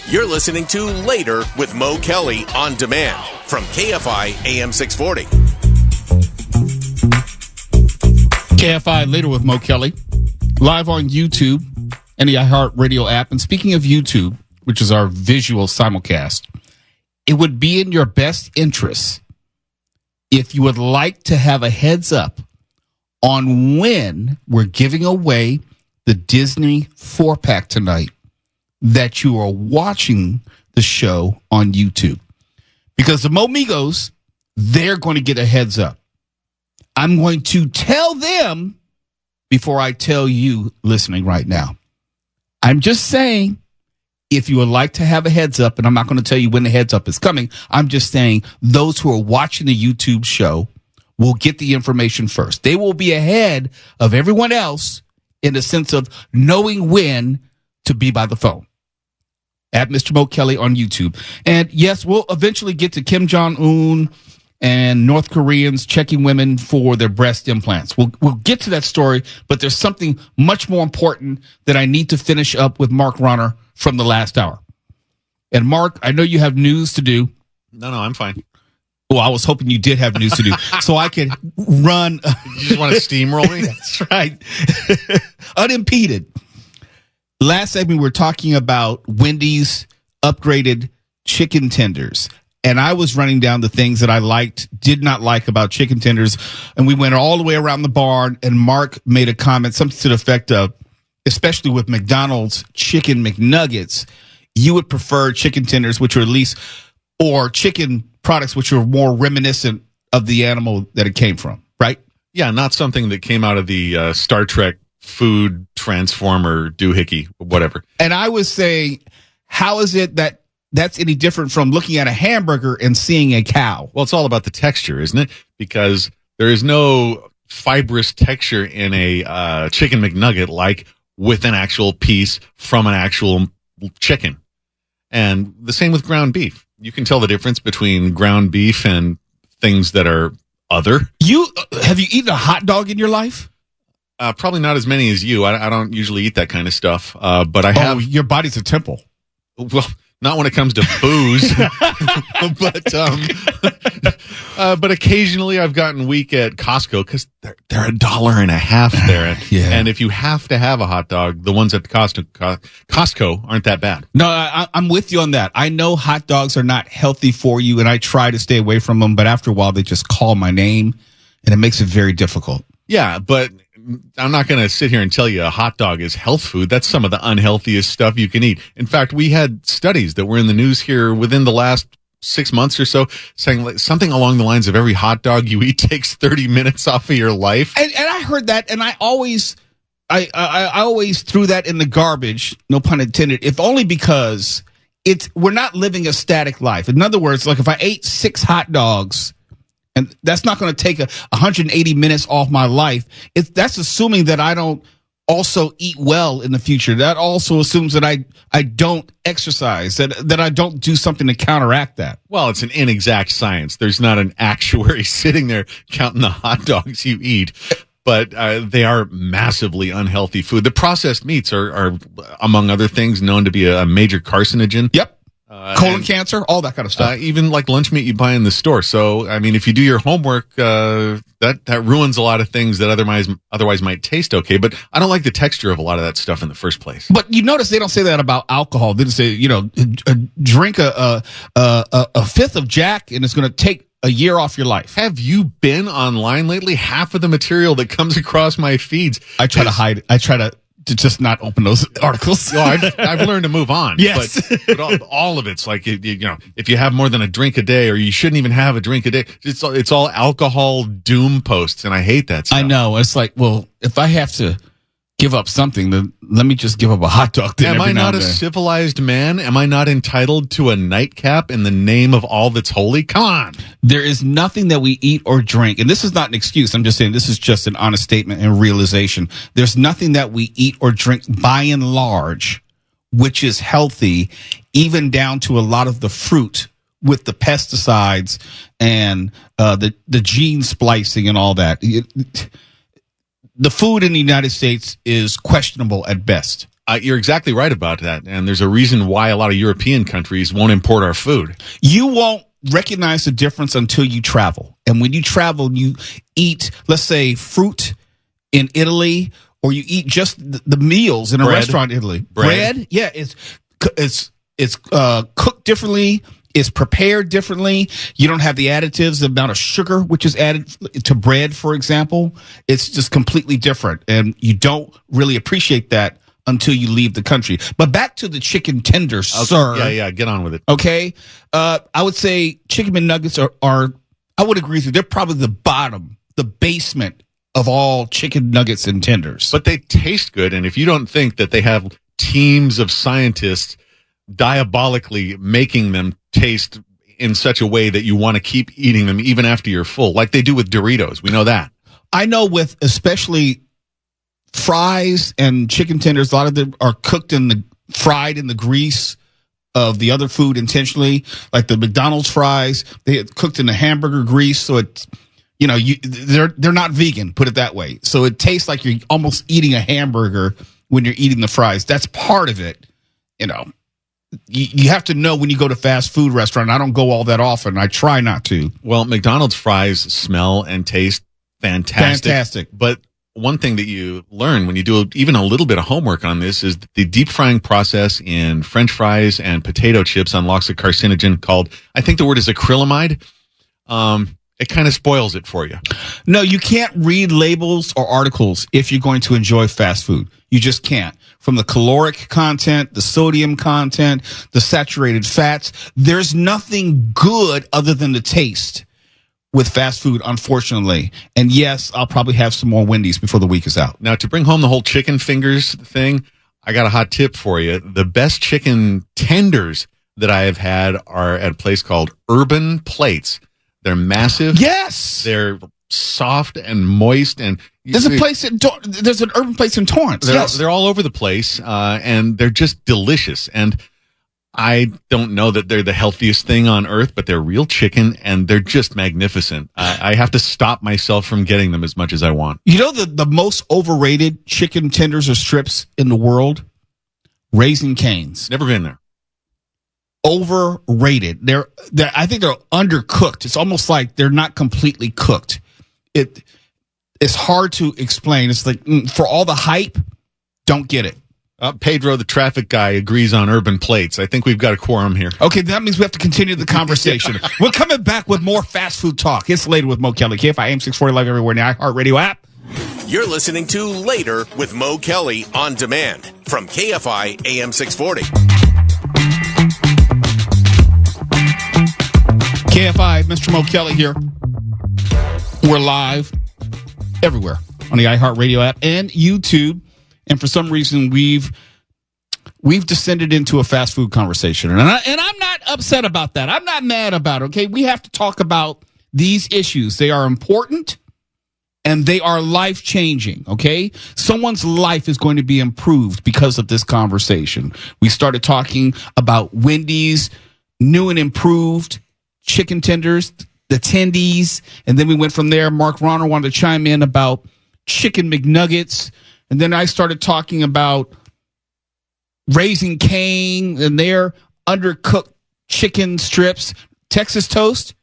You're listening to Later with Mo Kelly on demand from KFI AM 640. KFI Later with Mo Kelly, live on YouTube and the iHeartRadio app. And speaking of YouTube, which is our visual simulcast, it would be in your best interest if you would like to have a heads up on when we're giving away the Disney 4-pack tonight, that you are watching the show on YouTube. Because the Momigos, they're going to get a heads up. I'm going to tell them before I tell you listening right now. I'm just saying, if you would like to have a heads up, and I'm not going to tell you when the heads up is coming, I'm just saying those who are watching the YouTube show will get the information first. They will be ahead of everyone else in the sense of knowing when to be by the phone. At Mr. Mo Kelly on YouTube. And yes, we'll eventually get to Kim Jong-un and North Koreans checking women for their breast implants. We'll get to that story, but there's something much more important that I need to finish up with Mark Runner from the last hour. And Mark, I know you have news to do. No, I'm fine. Well, I was hoping you did have news to do so I could run. You just want to steamroll me? That's right. Unimpeded. Last segment, we were talking about Wendy's upgraded chicken tenders. And I was running down the things that I did not like about chicken tenders. And we went all the way around the barn. And Mark made a comment, something to the effect of, especially with McDonald's chicken McNuggets, you would prefer chicken tenders, which are at least, or chicken products which are more reminiscent of the animal that it came from, right? Yeah, not something that came out of the Star Trek food transformer doohickey, whatever. And I was saying, how is it that that's any different from looking at a hamburger and seeing a cow? Well, it's all about the texture, isn't it? Because there is no fibrous texture in a chicken McNugget like with an actual piece from an actual chicken. And the same with ground beef. You can tell the difference between ground beef and things that are other. Have you eaten a hot dog in your life? Probably not as many as you. I don't usually eat that kind of stuff. But I have. Your body's a temple. Well, not when it comes to booze. But occasionally I've gotten weak at Costco because they're $1.50 there. Yeah. And if you have to have a hot dog, the ones at the Costco aren't that bad. No, I'm with you on that. I know hot dogs are not healthy for you, and I try to stay away from them. But after a while, they just call my name, and it makes it very difficult. Yeah, but I'm not going to sit here and tell you a hot dog is health food. That's some of the unhealthiest stuff you can eat. In fact, we had studies that were in the news here within the last 6 months or so saying like something along the lines of every hot dog you eat takes 30 minutes off of your life. And I heard that, and I always threw that in the garbage, no pun intended, if only because we're not living a static life. In other words, like if I ate 6 hot dogs, and that's not going to take 180 minutes off my life. That's assuming that I don't also eat well in the future. That also assumes that I don't exercise, that I don't do something to counteract that. Well, it's an inexact science. There's not an actuary sitting there counting the hot dogs you eat, but they are massively unhealthy food. The processed meats are among other things, known to be a major carcinogen. Yep. Colon cancer, all that kind of stuff. Even like lunch meat you buy in the store. So, I mean, if you do your homework, that ruins a lot of things that otherwise might taste okay. But I don't like the texture of a lot of that stuff in the first place. But you notice they don't say that about alcohol. They just say, drink a fifth of Jack and it's going to take a year off your life. Have you been online lately? Half of the material that comes across my feeds. I try to hide it. I try to just not open those articles. I've learned to move on. Yes. But all of it's like, if you have more than a drink a day, or you shouldn't even have a drink a day, it's all alcohol doom posts, and I hate that stuff. I know. It's like, well, if I have to give up something, then let me just give up a hot dog. Am I not a civilized man? Am I not entitled to a nightcap in the name of all that's holy? Come on. There is nothing that we eat or drink, and this is not an excuse. I'm just saying this is just an honest statement and realization. There's nothing that we eat or drink by and large which is healthy, even down to a lot of the fruit with the pesticides and the gene splicing and all that. The food in the United States is questionable at best. You're exactly right about that. And there's a reason why a lot of European countries won't import our food. You won't recognize the difference until you travel. And when you travel, you eat, let's say, fruit in Italy, or you eat just the meals in a restaurant in Italy. Bread, yeah, it's cooked differently. It's prepared differently. You don't have the additives, the amount of sugar which is added to bread, for example. It's just completely different, and you don't really appreciate that until you leave the country. But back to the chicken tenders, sir. Yeah, get on with it. Okay, I would say chicken McNuggets are. I would agree with you. They're probably the bottom, the basement of all chicken nuggets and tenders. But they taste good, and if you don't think that they have teams of scientists diabolically making them taste in such a way that you want to keep eating them even after you're full, like they do with Doritos, we know that. I know with especially fries and chicken tenders, a lot of them are fried in the grease of the other food intentionally, like the McDonald's fries. They are cooked in the hamburger grease, so it's they're not vegan, put it that way. So it tastes like you're almost eating a hamburger when you're eating the fries. That's part of it. You have to know when you go to fast food restaurant. I don't go all that often. I try not to. Well, McDonald's fries smell and taste fantastic. But one thing that you learn when you do even a little bit of homework on this is the deep frying process in French fries and potato chips unlocks a carcinogen called, I think the word is acrylamide. It kind of spoils it for you. No, you can't read labels or articles if you're going to enjoy fast food. You just can't. From the caloric content, the sodium content, the saturated fats, there's nothing good other than the taste with fast food, unfortunately. And yes, I'll probably have some more Wendy's before the week is out. Now, to bring home the whole chicken fingers thing, I got a hot tip for you. The best chicken tenders that I have had are at a place called Urban Plates. They're massive. Yes. They're soft and moist. And there's an Urban Place in Torrance. They're all over the place, and they're just delicious. And I don't know that they're the healthiest thing on earth, but they're real chicken, and they're just magnificent. I have to stop myself from getting them as much as I want. You know the most overrated chicken tenders or strips in the world? Raising Cane's. Never been there. Overrated. I think they're undercooked. It's almost like they're not completely cooked. It's hard to explain. It's like for all the hype, don't get it. Pedro, the traffic guy, agrees on Urban Plates. I think we've got a quorum here. Okay, that means we have to continue the conversation. We're coming back with more fast food talk. It's Later with Mo Kelly. KFI AM 640 live everywhere in the iHeartRadio app. You're listening to Later with Mo Kelly on demand from KFI AM 640. KFI, Mr. Mo Kelly here. We're live everywhere on the iHeartRadio app and YouTube. And for some reason, we've descended into a fast food conversation. And I'm not upset about that. I'm not mad about it, okay? We have to talk about these issues. They are important, and they are life-changing, okay? Someone's life is going to be improved because of this conversation. We started talking about Wendy's new and improved chicken tenders, the tendies, and then we went from there. Mark Ronner wanted to chime in about chicken McNuggets, and then I started talking about Raising Cane and their undercooked chicken strips. Texas toast,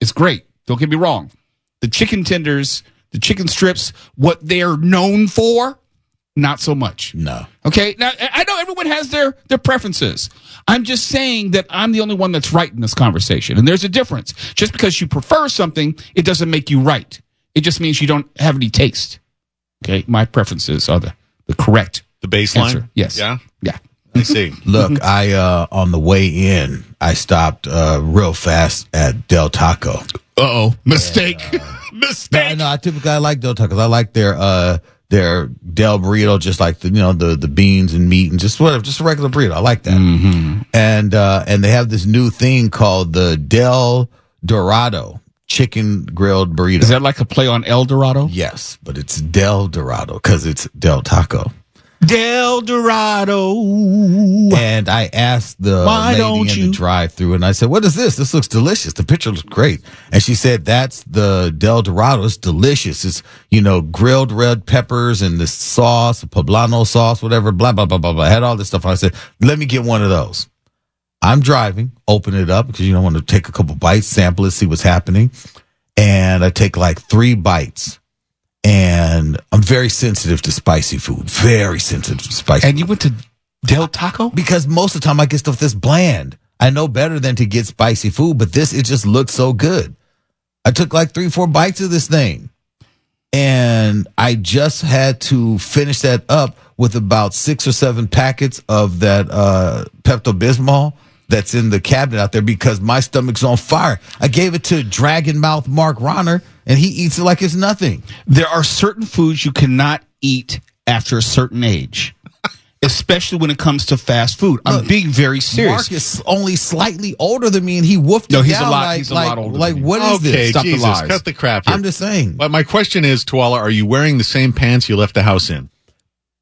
it's great. Don't get me wrong. The chicken tenders, the chicken strips, what they're known for, not so much. No. Okay. Now, I know everyone has their preferences. I'm just saying that I'm the only one that's right in this conversation. And there's a difference. Just because you prefer something, it doesn't make you right. It just means you don't have any taste. Okay. My preferences are the correct. The baseline? Answer. Yes. Yeah? Yeah. I see. Look, I on the way in, I stopped real fast at Del Taco. Uh-oh. Mistake. Mistake. No, I typically like Del Tacos. I like their Del burrito, just like the beans and meat and just whatever, just a regular burrito. I like that. Mm-hmm. And they have this new thing called the Del Dorado chicken grilled burrito. Is that like a play on El Dorado? Yes, but it's Del Dorado because it's Del Taco. Del Dorado. And I asked the lady in the drive-thru, and I said, "What is this? This looks delicious. The picture looks great." And she said, "That's the Del Dorado. It's delicious. It's, grilled red peppers and this sauce, poblano sauce, whatever, blah, blah, blah, blah, blah." I had all this stuff. And I said, "Let me get one of those." I'm driving, open it up because, I want to take a couple bites, sample it, see what's happening. And I take like 3 bites. And I'm very sensitive to spicy food. Very sensitive to spicy. And you went to Del Taco? Because most of the time I get stuff that's bland. I know better than to get spicy food, but it just looked so good. I took like 3-4 bites of this thing. And I just had to finish that up with about 6 or 7 packets of that Pepto-Bismol that's in the cabinet out there because my stomach's on fire. I gave it to Dragon Mouth Mark Ronner, and he eats it like it's nothing. There are certain foods you cannot eat after a certain age, especially when it comes to fast food. I'm being very serious. Mark is only slightly older than me, and he woofed No, it he's down a lot. like, He's a lot older. Like, than what is Okay, this? Stop the Jesus, lies. cut the crap here. I'm just saying. But my question is, Tuala, are you wearing the same pants you left the house in?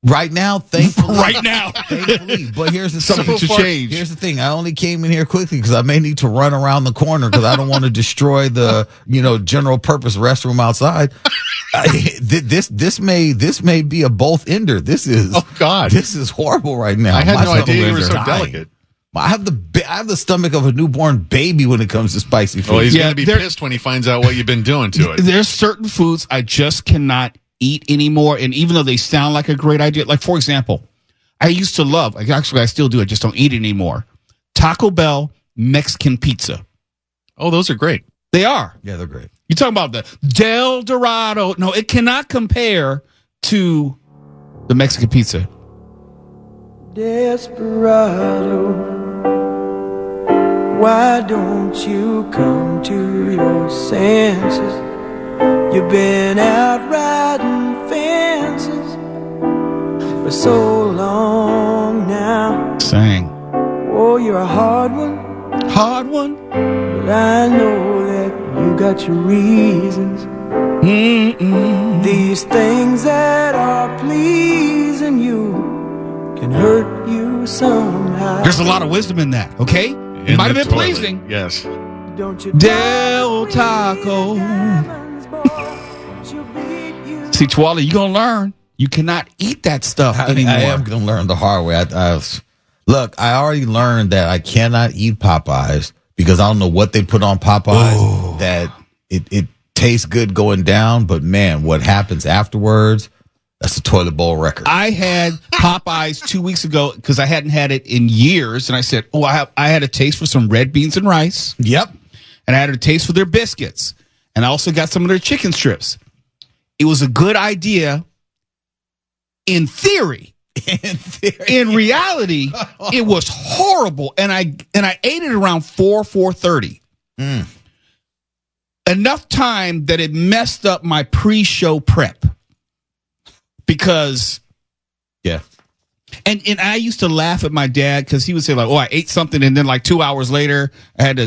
Right now, thankfully. Right now. Thankfully. But here's the Something thing. to change. Here's the thing. I only came in here quickly because I may need to run around the corner because I don't want to destroy the, general purpose restroom outside. This may be a both ender. This is, Oh, God. this is horrible right now. I had My no idea you were stomach so is dying. delicate. I have the stomach of a newborn baby when it comes to spicy food. Well, he's Yeah, going to be pissed when he finds out what you've been doing to it. There's certain foods I just cannot eat anymore. And even though they sound like a great idea, like, for example, I used to love, actually, I still do, I just don't eat it anymore, Taco Bell Mexican pizza. Oh, those are great. They are. Yeah, they're great. You're talking about the Del Dorado. No, it cannot compare to the Mexican pizza. Desperado, why don't you come to your senses? You've been out riding fences for so long now. Sang. Oh, you're a hard one, Hard one. but I know that you got your reasons. These things that are pleasing you can hurt you somehow. There's a lot of wisdom in that, okay? It In might have the been toilet. pleasing. Yes. Don't you Del Taco. See, Tuala, you're going to learn. You cannot eat that stuff anymore. I am going to learn the hard way. Look, I already learned that I cannot eat Popeyes because I don't know what they put on Popeyes that it tastes good going down. But, man, what happens afterwards, that's a toilet bowl record. I had Popeyes 2 weeks ago because I hadn't had it in years. And I said, I had a taste for some red beans and rice. Yep. And I had a taste for their biscuits. And I also got some of their chicken strips. It was a good idea in theory. In reality, it was horrible. And I ate it around 4:30. Enough time that it messed up my pre-show prep. Because Yeah. And I used to laugh at my dad because he would say like, "Oh, I ate something," and then like 2 hours later, I had to.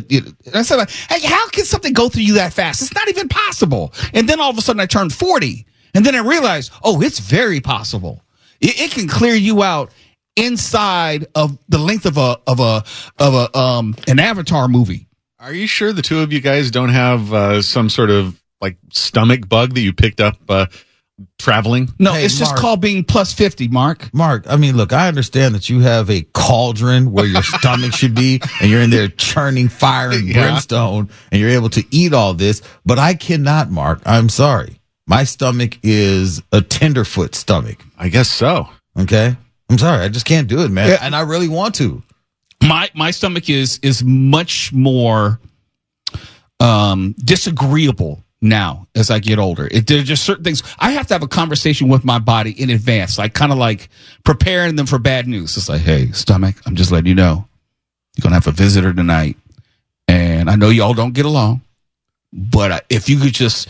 And I said like, "Hey, how can something go through you that fast? It's not even possible." And then all of a sudden, I turned 40, and then I realized, oh, it's very possible. It can clear you out inside of the length of an Avatar movie. Are you sure the two of you guys don't have some sort of like stomach bug that you picked up traveling? No, Hey, it's just Mark. called being plus 50, Mark. Mark, I mean, look, I understand that you have a cauldron where your stomach should be, and you're in there churning fire and Yeah. brimstone, and you're able to eat all this. But I cannot, Mark. I'm sorry. My stomach is a tenderfoot stomach. I guess so. Okay? I'm sorry. I just can't do it, man. Yeah. And I really want to. My stomach is much more disagreeable now as I get older. There's just certain things I have to have a conversation with my body in advance, like kind of like preparing them for bad news. It's like, hey, stomach, I'm just letting you know you're gonna have a visitor tonight, and I know y'all don't get along, but if you could just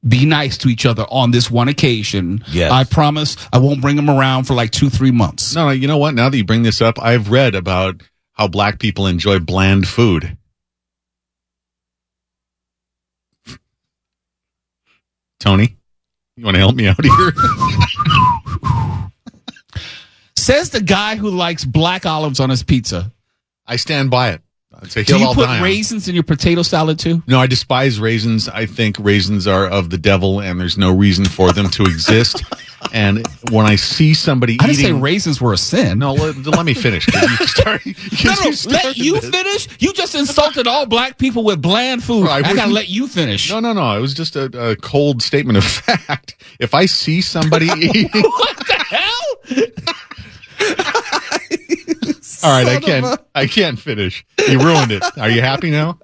be nice to each other on this one occasion, Yes. I promise I won't bring them around for like 2-3 months. No, you know what? Now that you bring this up, I've read about how black people enjoy bland food. Tony, you want to help me out here? Says the guy who likes black olives on his pizza. I stand by it. It's a Do hill you I'll put die on. raisins in your potato salad too? No, I despise raisins. I think raisins are of the devil, and there's no reason for them to exist. And when I see somebody I didn't say eating, raisins were a sin. no, let me finish. 'Cause you start- No, you let you started this. finish. You just insulted all black people with bland food. No, I I gotta wouldn't- let you finish. No. It was just a cold statement of fact. If I see somebody eating, What the hell? all right, I can't finish. You ruined it. Are you happy now?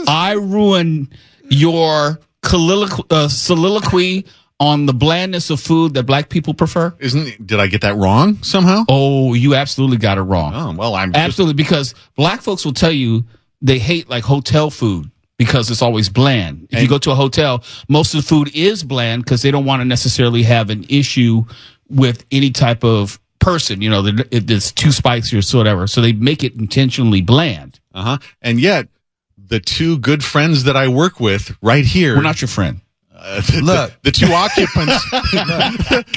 I ruined your soliloquy on the blandness of food that black people prefer. Did I get that wrong somehow? Oh, you absolutely got it wrong. Oh, well, I'm Absolutely, because black folks will tell you they hate like hotel food because it's always bland. If you go to a hotel, most of the food is bland because they don't want to necessarily have an issue with any type of person. You know, it's too spicy or whatever. So they make it intentionally bland. And yet, the two good friends that I work with right here. We're not your friend. The two occupants,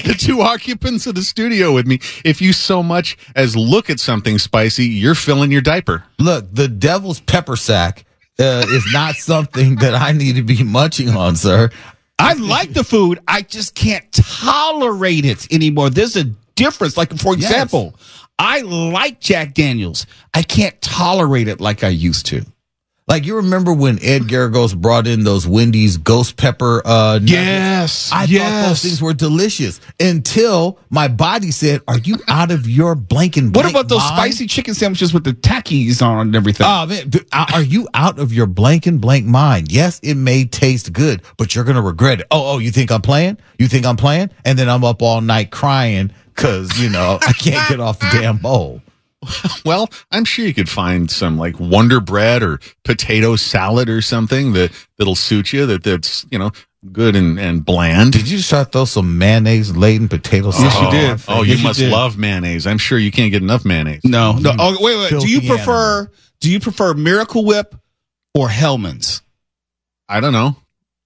the two occupants of the studio with me. If you so much as look at something spicy, you're filling your diaper. Look, the devil's pepper sack is not something that I need to be munching on, sir. I like the food. I just can't tolerate it anymore. There's a difference. Like, for example, I like Jack Daniels. I can't tolerate it like I used to. Like, you remember when Ed Garagos brought in those Wendy's ghost pepper nuggets? Yes. I thought those things were delicious until my body said, are you out of your blank and What blank about those mind? spicy chicken sandwiches with the takis on and everything? Oh, man, are you out of your blank and blank mind? Yes, it may taste good, but you're going to regret it. Oh, you think I'm playing? You think I'm playing? And then I'm up all night crying because, I can't get off the damn bowl. Well, I'm sure you could find some like Wonder Bread or potato salad or something that'll suit you. That's good and bland. Did you just try to throw some mayonnaise laden potato salad? Yes, you did. Oh, Yes, you you must did. love mayonnaise. I'm sure you can't get enough mayonnaise. No. Oh, wait. Do you Filthy prefer Miracle Whip or Hellman's? I don't know.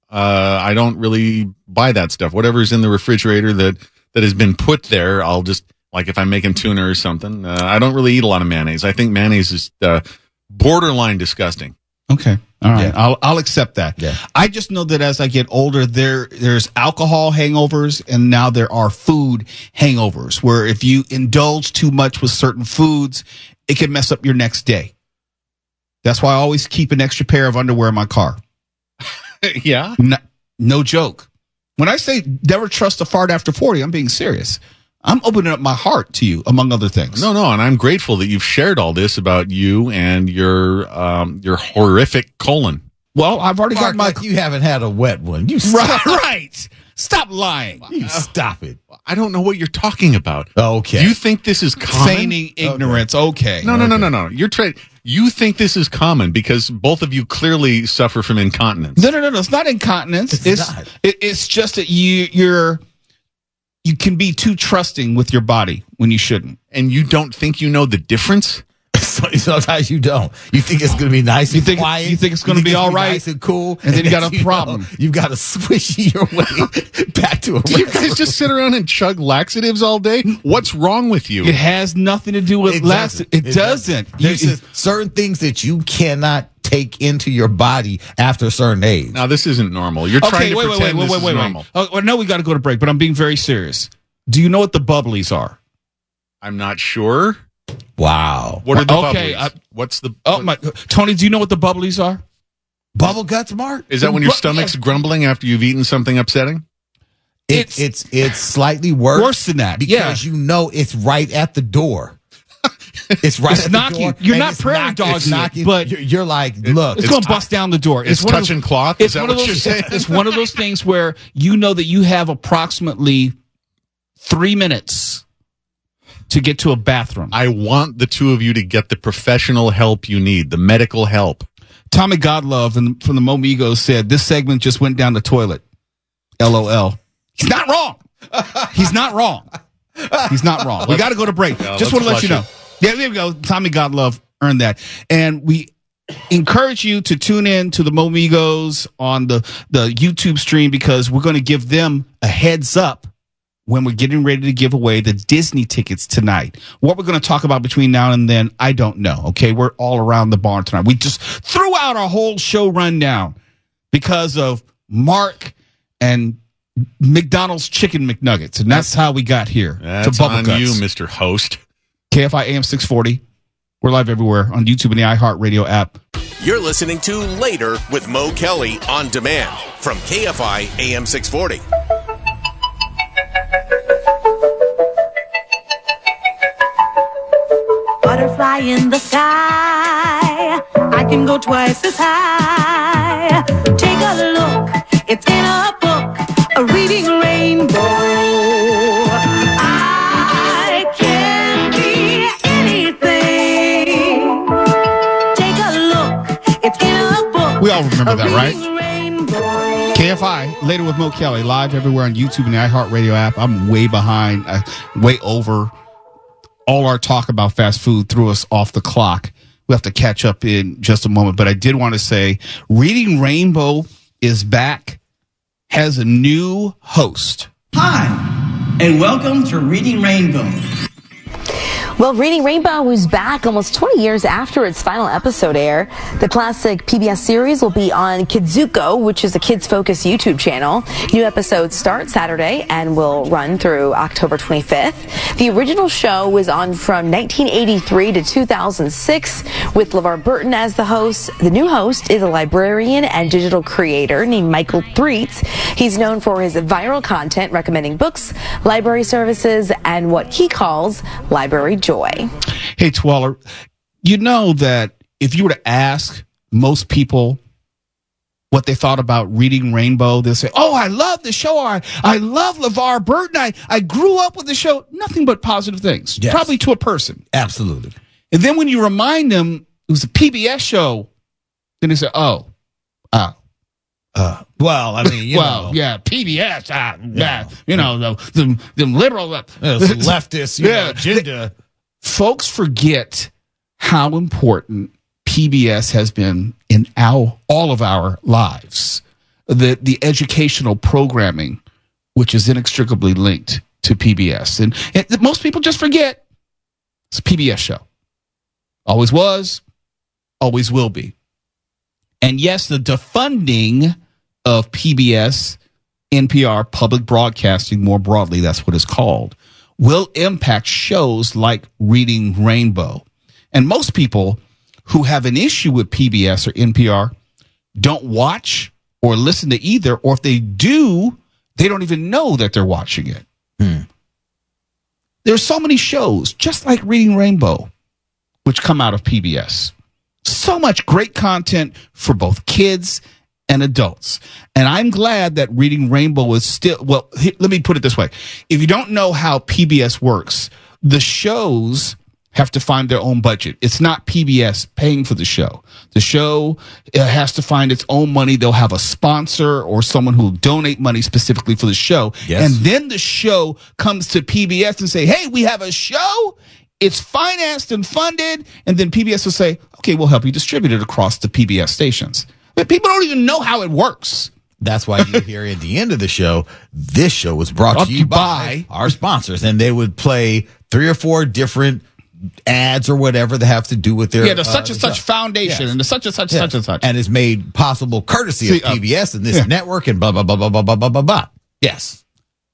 I don't really buy that stuff. Whatever's in the refrigerator that has been put there, I'll just, like if I'm making tuna or something, I don't really eat a lot of mayonnaise. I think mayonnaise is borderline disgusting. Okay. All right. Yeah. I'll accept that. Yeah. I just know that as I get older, there's alcohol hangovers and now there are food hangovers where if you indulge too much with certain foods, it can mess up your next day. That's why I always keep an extra pair of underwear in my car. Yeah. No joke. When I say never trust a fart after 40, I'm being serious. I'm opening up my heart to you, among other things. No, and I'm grateful that you've shared all this about you and your horrific colon. Well, I've already Mark, got my... like you haven't had a wet one. You stop, Right. Stop lying. you stop it. I don't know what you're talking about. Okay. Do you think this is common? Feigning ignorance. Okay. No. You think this is common because both of you clearly suffer from incontinence. No. It's not incontinence. It's not. It's just that you can be too trusting with your body when you shouldn't. And you don't think you know the difference? Sometimes you don't. You think it's going to be nice and quiet. You think it's going to be all right. nice and cool. And then you got a problem. You've got to swish your way back to a Do you guys just sit around and chug laxatives all day? What's wrong with you? It has nothing to do with It doesn't. There's just certain things that you cannot take into your body after a certain age. Now, this isn't normal. You're trying to pretend this is normal. Oh, well, no, we got to go to break, but I'm being very serious. Do you know what the bubblies are? I'm not sure. Wow. What are the Okay, bubblies? What's the... Tony, do you know what the bubblies are? Bubble guts, Mark? Is that when your stomach's grumbling after you've eaten something upsetting? It's slightly worse than that. because you know it's right at the door. It's right It's at knocking. the door. You're and not it's prairie knock- dogging it's it, knocking, but you're like, look. It's going to bust down the door. It's one of touching those- cloth? It's Is that one of what those, you're saying? It's one of those things where you know that you have approximately 3 minutes to get to a bathroom. I want the two of you to get the professional help you need, the medical help. Tommy Godlove from the Momigos said, this segment just went down the toilet. LOL. He's not wrong. He's not wrong. He's not wrong. We got to go to break. Yeah, Just want to let let's you know. flush Yeah, there we go. Tommy Godlove earned that. And we encourage you to tune in to the Momigos on the YouTube stream because we're going to give them a heads up when we're getting ready to give away the Disney tickets tonight. What we're going to talk about between now and then, I don't know. Okay, we're all around the barn tonight. We just threw out our whole show rundown because of Mark and McDonald's Chicken McNuggets, and that's how we got here. That's to Bubble on Guts. you, Mr. Host. KFI AM 640. We're live everywhere on YouTube and the iHeartRadio app. You're listening to Later with Mo Kelly on demand from KFI AM 640. Butterfly in the sky, I can go twice as high. Take a look, it's in a book, a reading rainbow. I can be anything. Take a look, it's in a book. We all remember that, right? Rainbow. KFI, Later with Mo Kelly, live everywhere on YouTube and the iHeartRadio app. I'm way behind, way over. All our talk about fast food threw us off the clock. We have to catch up in just a moment. But I did want to say, Reading Rainbow is back, has a new host. Hi, and welcome to Reading Rainbow. Well, Reading Rainbow is back almost 20 years after its final episode aired. The classic PBS series will be on Kidzuko, which is a kids-focused YouTube channel. New episodes start Saturday and will run through October 25th. The original show was on from 1983 to 2006 with LeVar Burton as the host. The new host is a librarian and digital creator named Michael Threets. He's known for his viral content recommending books, library services, and what he calls library joy. Hey, Tweller, you know that if you were to ask most people what they thought about Reading Rainbow, they'll say, oh, I love the show. I love LeVar Burton. I grew up with the show. Nothing but positive things, Yes. probably to a person. Absolutely. And then when you remind them it was a PBS show, then they say, well, I mean, know. yeah, PBS, yeah, you know, the liberal, Leftist agenda. Folks forget how important PBS has been in all of our lives. The educational programming, which is inextricably linked to PBS, and most people just forget it's a PBS show. Always was, always will be. And yes, the defunding of PBS, NPR, public broadcasting more broadly, that's what it's called, will impact shows like Reading Rainbow. And most people who have an issue with PBS or NPR don't watch or listen to either, or if they do, they don't even know that they're watching it. There's so many shows, just like Reading Rainbow, which come out of PBS. So much great content for both kids and adults. And I'm glad that Reading Rainbow is still, well, let me put it this way. If you don't know how PBS works, the shows have to find their own budget. It's not PBS paying for the show. The show has to find its own money. They'll have a sponsor or someone who will donate money specifically for the show. Yes. And then the show comes to PBS and say, hey, we have a show. It's financed and funded. And then PBS will say, okay, we'll help you distribute it across the PBS stations. But people don't even know how it works. That's why you hear at the end of the show, this show was brought to you by our sponsors. And they would play 3 or 4 different ads or whatever that have to do with their the such and such foundation and the such and such such and such. And it's made possible courtesy of PBS and this network and blah, blah, blah, blah, blah, blah, blah, blah, blah. Yes.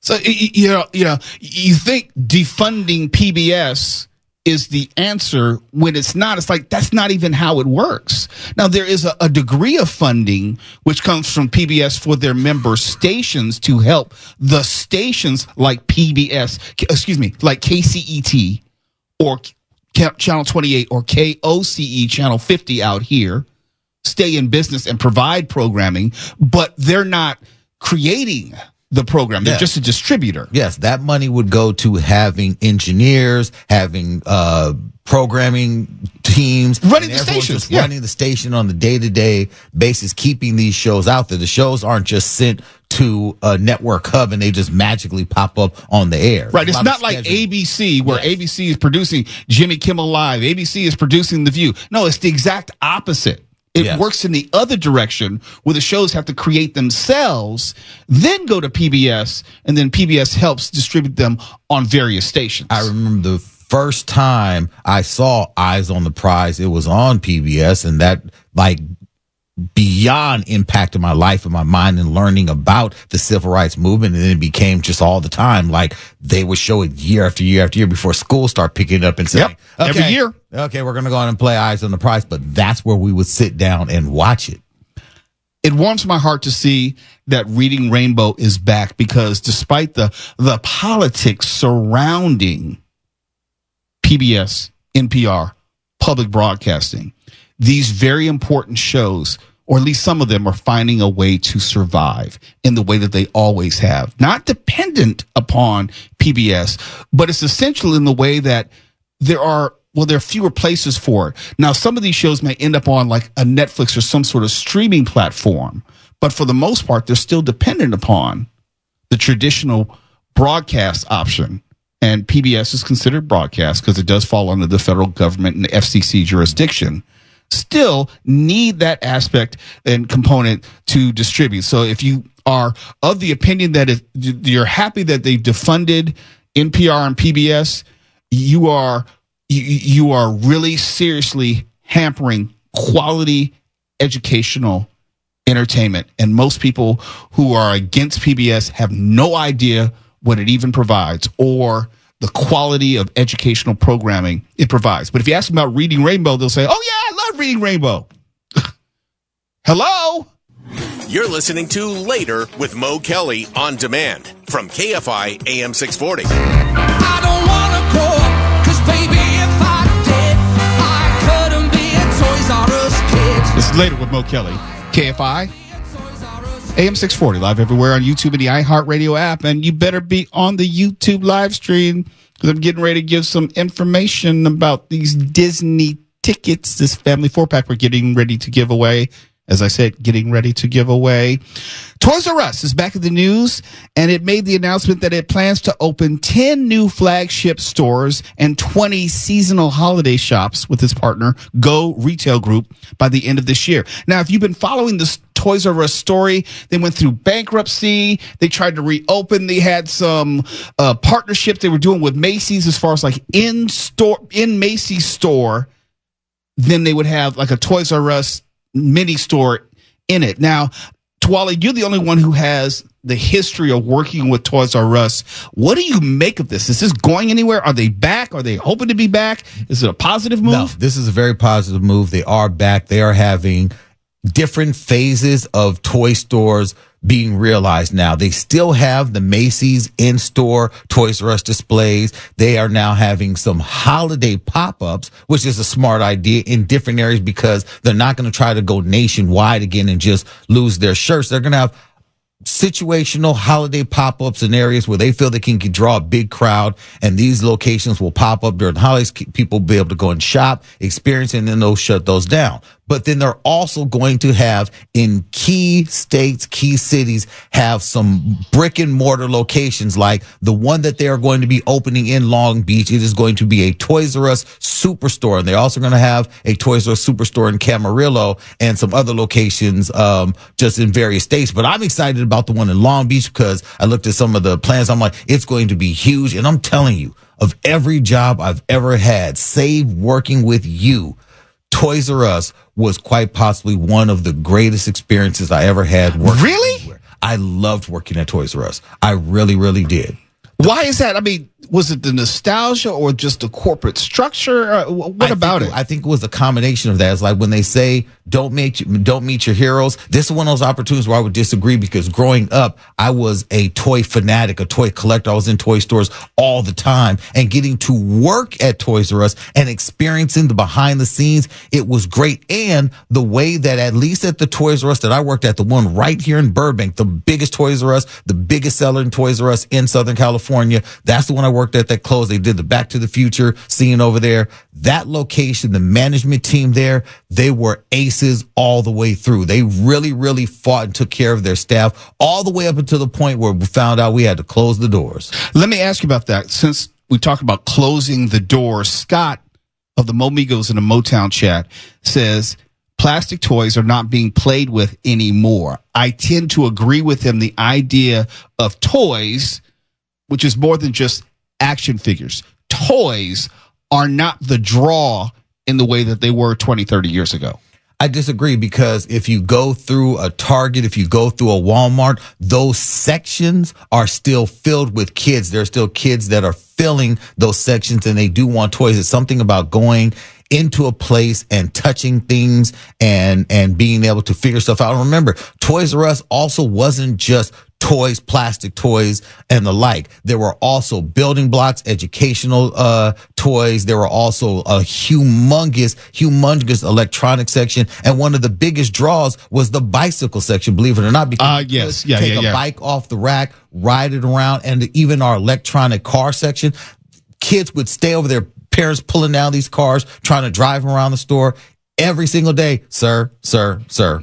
So, you think defunding PBS is the answer when it's not. It's like, that's not even how it works. Now, there is a degree of funding which comes from PBS for their member stations to help the stations like like KCET or Channel 28 or KOCE Channel 50 out here stay in business and provide programming, but they're not creating the program. They're just a distributor. Yes, that money would go to having engineers, having programming teams, running the stations, running the station on the day-to-day basis, keeping these shows out there. The shows aren't just sent to a network hub and they just magically pop up on the air. Right. It's not like ABC where ABC is producing Jimmy Kimmel Live. ABC is producing The View. No, it's the exact opposite. It works in the other direction where the shows have to create themselves, then go to PBS, and then PBS helps distribute them on various stations. I remember the first time I saw Eyes on the Prize, it was on PBS, and that beyond impacted my life and my mind and learning about the civil rights movement. And then it became just all the time. Like they would show it year after year after year before school start picking it up and saying, every year. Okay, we're going to go on and play Eyes on the Prize. But that's where we would sit down and watch it. It warms my heart to see that Reading Rainbow is back, because despite the politics surrounding PBS, NPR, public broadcasting, these very important shows, or at least some of them, are finding a way to survive in the way that they always have. Not dependent upon PBS, but it's essential in the way that there are fewer places for it. Now, some of these shows may end up on like a Netflix or some sort of streaming platform, but for the most part, they're still dependent upon the traditional broadcast option. And PBS is considered broadcast because it does fall under the federal government and the FCC jurisdiction. Still need that aspect and component to distribute. So if you are of the opinion that you're happy that they've defunded NPR and PBS, you are really seriously hampering quality educational entertainment. And most people who are against PBS have no idea what it even provides or the quality of educational programming it provides. But if you ask them about Reading Rainbow, they'll say, oh, yeah, I love Reading Rainbow. Hello? You're listening to Later with Mo Kelly on demand from KFI AM 640. I don't want to grow up, 'cause baby, if I did, I couldn't be a Toys R Us kid. This is Later with Mo Kelly, KFI AM 640, live everywhere on YouTube and the iHeartRadio app. And you better be on the YouTube live stream, because I'm getting ready to give some information about these Disney tickets, this family 4-pack we're getting ready to give away. As I said, getting ready to give away. Toys R Us is back in the news, and it made the announcement that it plans to open 10 new flagship stores and 20 seasonal holiday shops with its partner, Go Retail Group, by the end of this year. Now, if you've been following this Toys R Us story, they went through bankruptcy. They tried to reopen. They had some partnerships they were doing with Macy's as far as like in Macy's store. Then they would have like a Toys R Us mini store in it. Now, Twali, you're the only one who has the history of working with Toys R Us. What do you make of this? Is this going anywhere? Are they back? Are they hoping to be back? Is it a positive move? No, this is a very positive move. They are back. They are having different phases of toy stores being realized now. They still have the Macy's in-store Toys R Us displays. They are now having some holiday pop-ups, which is a smart idea in different areas, because they're not going to try to go nationwide again and just lose their shirts. They're going to have situational holiday pop-ups in areas where they feel they can draw a big crowd, and these locations will pop up during the holidays. People will be able to go and shop, experience, and then they'll shut those down. But then they're also going to have, in key states, key cities, have some brick and mortar locations, like the one that they are going to be opening in Long Beach. It is going to be a Toys R Us Superstore, and they're also going to have a Toys R Us Superstore in Camarillo and some other locations just in various states. But I'm excited about the one in Long Beach, because I looked at some of the plans. I'm like, it's going to be huge. And I'm telling you, of every job I've ever had, save working with you, Toys R Us was quite possibly one of the greatest experiences I ever had working. Really? Anywhere. I loved working at Toys R Us. I really, really did. Why is that? I mean, was it the nostalgia or just the corporate structure? What about it? I think it was a combination of that. It's like when they say don't meet your heroes. This is one of those opportunities where I would disagree, because growing up, I was a toy fanatic, a toy collector. I was in toy stores all the time, and getting to work at Toys R Us and experiencing the behind the scenes, it was great. And the way that, at least at the Toys R Us that I worked at, the one right here in Burbank, the biggest Toys R Us, the biggest seller in Toys R Us in Southern California, that's the one I worked at that closed. They did the Back to the Future scene over there. That location, the management team there, they were aces all the way through. They really, really fought and took care of their staff all the way up until the point where we found out we had to close the doors. Let me ask you about that. Since we talked about closing the doors, Scott of the Momigos in the Motown chat says, plastic toys are not being played with anymore. I tend to agree with him. The idea of toys, which is more than just action figures, toys are not the draw in the way that they were 20, 30 years ago. I disagree, because if you go through a Target, if you go through a Walmart, those sections are still filled with kids. There are still kids that are filling those sections, and they do want toys. It's something about going into a place and touching things and being able to figure stuff out. Remember, Toys R Us also wasn't just toys, plastic toys, and the like. There were also building blocks, educational toys. There were also a humongous electronic section, and one of the biggest draws was the bicycle section. Believe it or not, because take a bike off the rack, ride it around, and even our electronic car section. Kids would stay over there. Parents pulling down these cars, trying to drive them around the store every single day. Sir.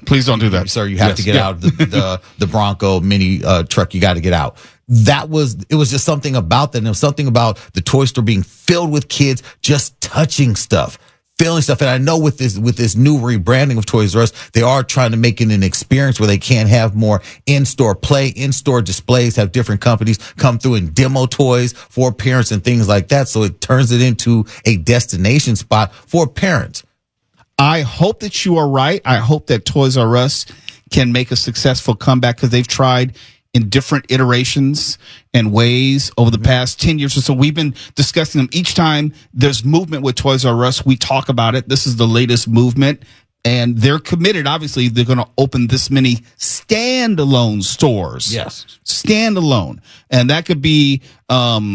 Please don't do that. Sir, you have to get out of the Bronco mini truck. You got to get out. It was just something about that. And it was something about the toy store being filled with kids just touching stuff, feeling stuff. And I know with this new rebranding of Toys R Us, they are trying to make it an experience where they can have more in-store play, in-store displays, have different companies come through and demo toys for parents and things like that. So it turns it into a destination spot for parents. I hope that you are right. I hope that Toys R Us can make a successful comeback, because they've tried in different iterations and ways over the past 10 years or so. We've been discussing them. Each time there's movement with Toys R Us, we talk about it. This is the latest movement, and they're committed. Obviously, they're going to open this many standalone stores. Yes. Standalone. And that could be a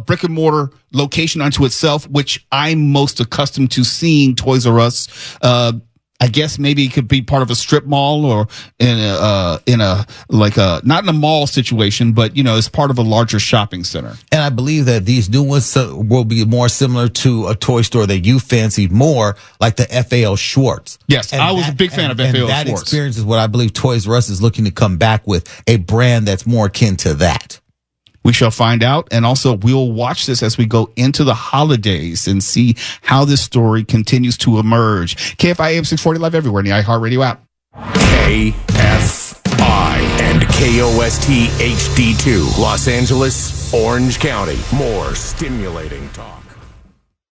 brick and mortar location unto itself, which I'm most accustomed to seeing Toys R Us. I guess maybe it could be part of a strip mall, or in a not in a mall situation, but as part of a larger shopping center. And I believe that these new ones will be more similar to a toy store that you fancied more, like the FAO Schwarz. Yes, I was a big fan of FAO Schwarz. That experience is what I believe Toys R Us is looking to come back with, a brand that's more akin to that. We shall find out. And also, we'll watch this as we go into the holidays and see how this story continues to emerge. KFI AM 640 live everywhere in the iHeartRadio app. KFI and KOST HD2, Los Angeles, Orange County. More stimulating talk.